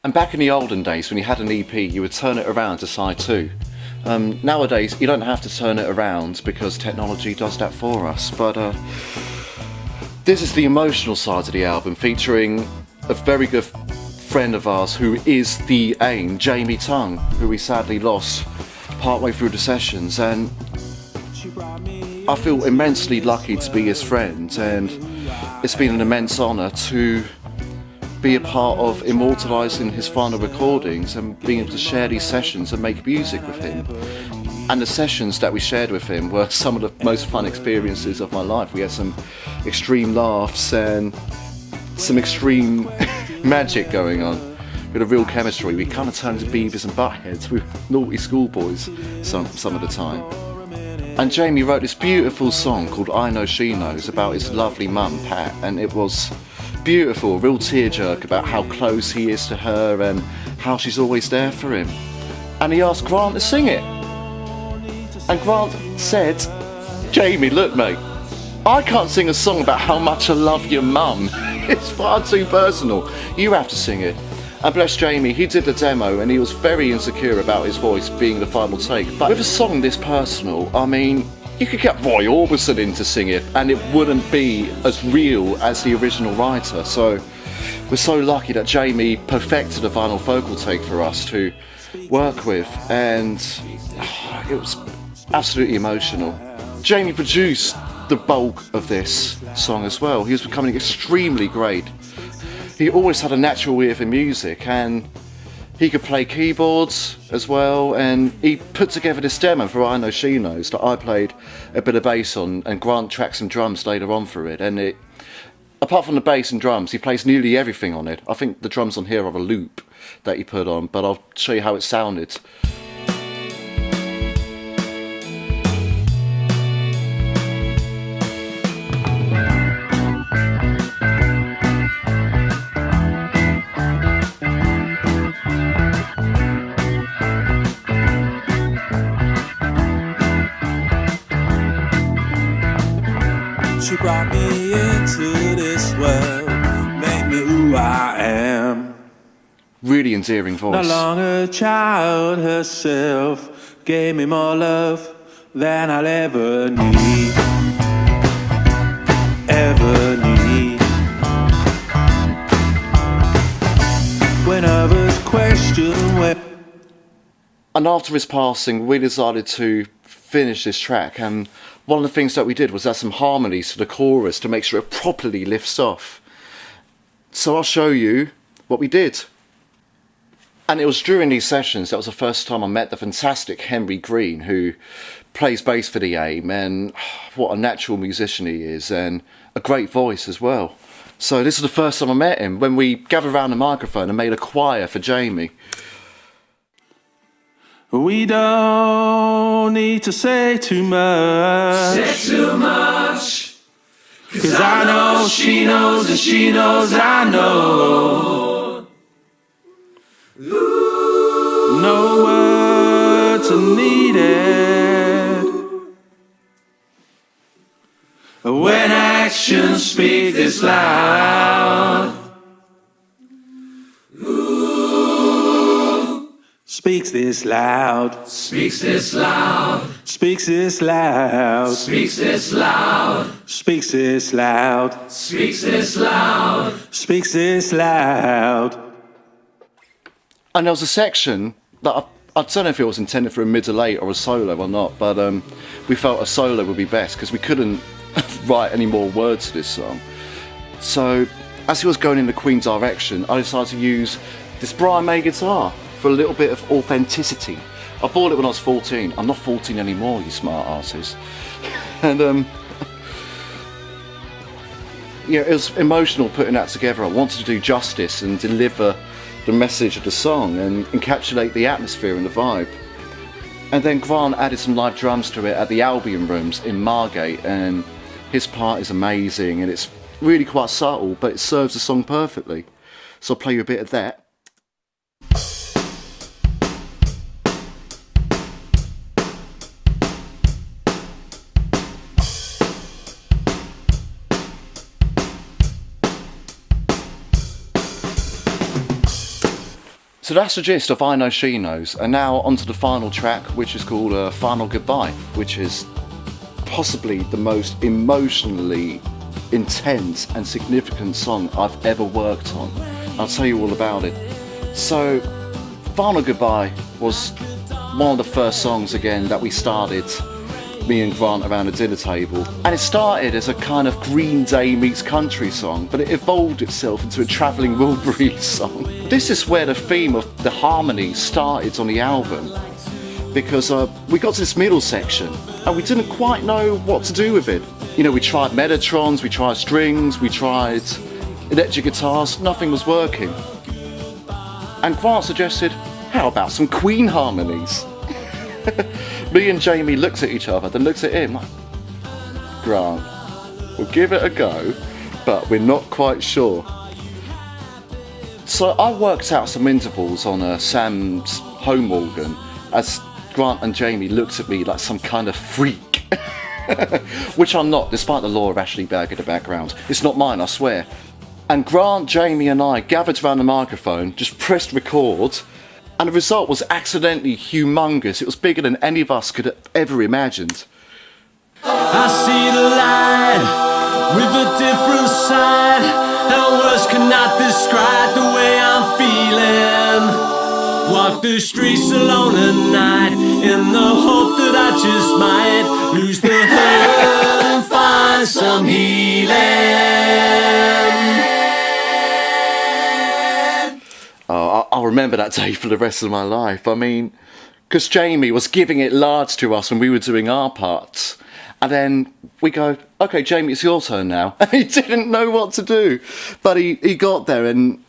And back in the olden days, when you had an EP, you would turn it around to side 2. Nowadays, you don't have to turn it around because technology does that for us. But this is the emotional side of the album, featuring a very good friend of ours who is the AIM, Jamie Tung, who we sadly lost partway through the sessions. And I feel immensely lucky to be his friend, and it's been an immense honour to be a part of immortalising his final recordings and being able to share these sessions and make music with him. And the sessions that we shared with him were some of the most fun experiences of my life. We had some extreme laughs and some extreme magic going on. We had a real chemistry. We kind of turned into Beavis and Buttheads. We were naughty schoolboys some of the time. And Jamie wrote this beautiful song called I Know She Knows about his lovely mum, Pat, and it was beautiful, a real tearjerk about how close he is to her and how she's always there for him. And he asked Grant to sing it. And Grant said, Jamie, look mate, I can't sing a song about how much I love your mum. It's far too personal. You have to sing it. And bless Jamie, he did the demo and he was very insecure about his voice being the final take. But with a song this personal, I mean, you could get Roy Orbison in to sing it and it wouldn't be as real as the original writer. So we're so lucky that Jamie perfected a vinyl vocal take for us to work with, and it was absolutely emotional. Jamie produced the bulk of this song as well. He was becoming extremely great. He always had a natural ear for music, and he could play keyboards as well, and he put together this demo for I Know She Knows that I played a bit of bass on, and Grant tracked some drums later on for it. And it, apart from the bass and drums, he plays nearly everything on it. I think the drums on here are a loop that he put on, but I'll show you how it sounded. She brought me into this world, made me who I am. Really endearing voice. No longer a child herself, gave me more love than I'll ever need. Ever need. When others question where. And after his passing, we decided to finish this track, and one of the things that we did was add some harmonies to the chorus to make sure it properly lifts off. So I'll show you what we did. And it was during these sessions that was the first time I met the fantastic Henry Green, who plays bass for the AIM, and what a natural musician he is, and a great voice as well. So this is the first time I met him, when we gathered around the microphone and made a choir for Jamie. We don't need to say too much. Say too much. 'Cause I know she knows and she knows I know. No words are needed when actions speak this loud. Speaks this loud. Speaks this loud. Speaks this loud. Speaks this loud. Speaks this loud. Speaks this loud. Speaks this loud. And there was a section that I don't know if it was intended for a middle eight or a solo or not, but we felt a solo would be best because we couldn't write any more words to this song. So as he was going in the Queen's direction, I decided to use this Brian May guitar for a little bit of authenticity. I bought it when I was 14. I'm not 14 anymore, you smart asses. And yeah, it was emotional putting that together. I wanted to do justice and deliver the message of the song and encapsulate the atmosphere and the vibe. And then Grant added some live drums to it at the Albion Rooms in Margate, and his part is amazing, and it's really quite subtle, but it serves the song perfectly. So I'll play you a bit of that. So that's the gist of I Know She Knows, and now onto the final track, which is called Final Goodbye, which is possibly the most emotionally intense and significant song I've ever worked on. I'll tell you all about it. So, Final Goodbye was one of the first songs again that we started, me and Grant, around the dinner table. And it started as a kind of Green Day meets country song, but it evolved itself into a Travelling Wilburys song. This is where the theme of the harmony started on the album, because we got to this middle section and we didn't quite know what to do with it. You know, we tried Mettatrons, we tried strings, we tried electric guitars, nothing was working. And Grant suggested, how about some Queen harmonies? Me and Jamie looked at each other, then looked at him like, Grant, we'll give it a go, but we're not quite sure. So I worked out some intervals on Sam's home organ as Grant and Jamie looked at me like some kind of freak. Which I'm not, despite the law of Ashley Berg in the background. It's not mine, I swear. And Grant, Jamie and I gathered around the microphone, just pressed record, and the result was accidentally humongous. It was bigger than any of us could have ever imagined. I see the light with a different side, and words cannot describe the way I'm feeling. Walk the streets alone at night in the hope that I just might lose the hurt and find some healing. Oh, I'll remember that day for the rest of my life. I mean, because Jamie was giving it large to us when we were doing our parts. And then we go, okay, Jamie, it's your turn now. And he didn't know what to do. But he got there, and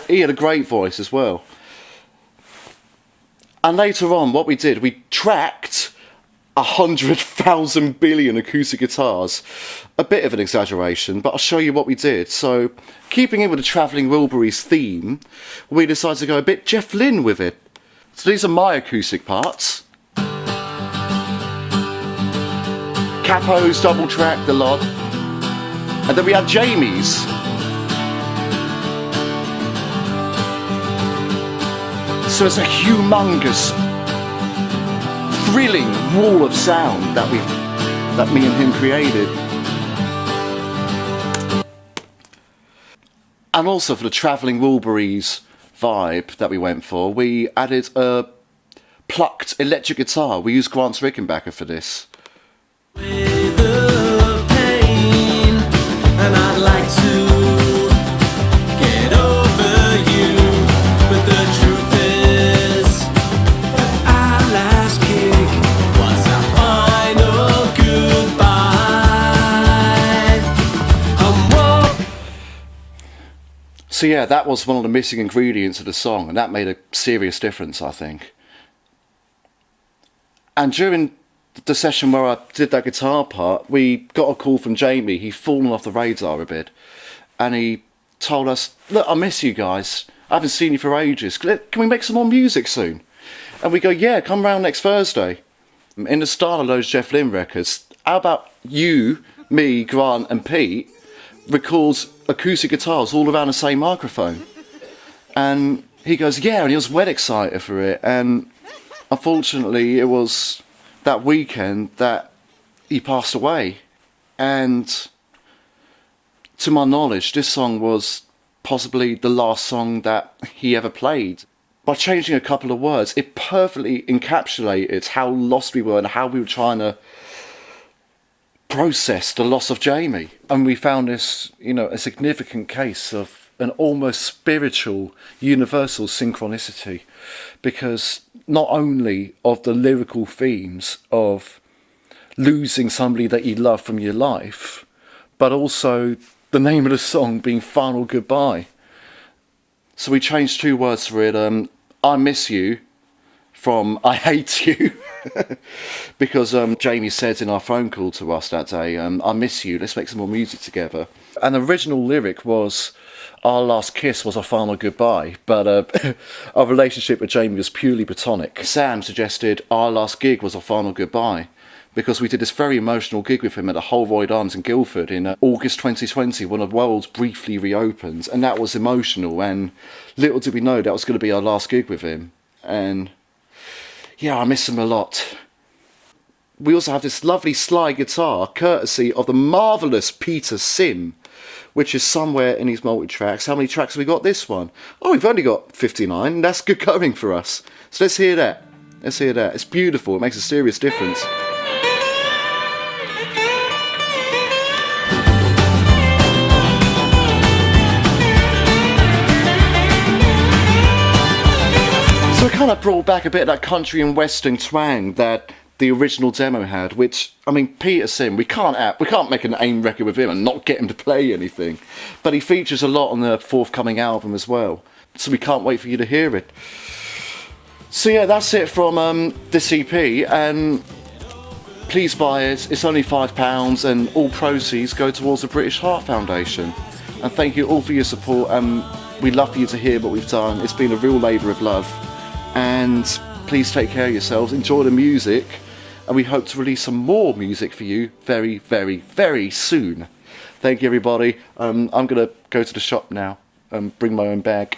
he had a great voice as well. And later on, what we did, we tracked 100,000 billion acoustic guitars. A bit of an exaggeration, but I'll show you what we did. So, keeping in with the Travelling Wilburys theme, we decided to go a bit Jeff Lynne with it. So these are my acoustic parts. Capos double tracked a lot. And then we had Jamie's. So it's a humongous, thrilling wall of sound that me and him created. And also for the Travelling Wilburys vibe that we went for, we added a plucked electric guitar. We used Grant's Rickenbacker for this. With the pain, and I'd like to get over you, but the truth is that our last kick was our final goodbye. So yeah, that was one of the missing ingredients of the song, and that made a serious difference, I think. And during the session where I did that guitar part, we got a call from Jamie. He'd fallen off the radar a bit, and he told us, look, I miss you guys. I haven't seen you for ages. Can we make some more music soon? And we go, yeah, come round next Thursday. In the style of those Jeff Lynne records, how about you, me, Grant and Pete records acoustic guitars all around the same microphone? And he goes, yeah, and he was well excited for it. And unfortunately, it was that weekend that he passed away. And to my knowledge, this song was possibly the last song that he ever played. By changing a couple of words, it perfectly encapsulated how lost we were and how we were trying to process the loss of Jamie. And we found this, a significant case of an almost spiritual, universal synchronicity, because not only of the lyrical themes of losing somebody that you love from your life, but also the name of the song being Final Goodbye. So we changed two words for it, I miss you from I hate you, because Jamie said in our phone call to us that day, I miss you, let's make some more music together. And the original lyric was, our last kiss was our final goodbye, but our relationship with Jamie was purely platonic. Sam suggested our last gig was our final goodbye, because we did this very emotional gig with him at the Holroyd Arms in Guildford in August 2020 when the world briefly reopened, and that was emotional, and little did we know that was going to be our last gig with him. And yeah, I miss him a lot. We also have this lovely slide guitar courtesy of the marvellous Peter Sim, which is somewhere in his multi-tracks. How many tracks have we got this one? Oh, we've only got 59. That's good going for us. So let's hear that. Let's hear that. It's beautiful. It makes a serious difference. So it kind of brought back a bit of that country and western twang that the original demo had, which, I mean, Peter Sim, we can't make an AIM record with him and not get him to play anything. But he features a lot on the forthcoming album as well. So we can't wait for you to hear it. So yeah, that's it from this EP, and please buy it. It's only £5 and all proceeds go towards the British Heart Foundation. And thank you all for your support, and we'd love for you to hear what we've done. It's been a real labour of love. And please take care of yourselves, enjoy the music, and we hope to release some more music for you very, very, very soon. Thank you, everybody. I'm going to go to the shop now and bring my own bag.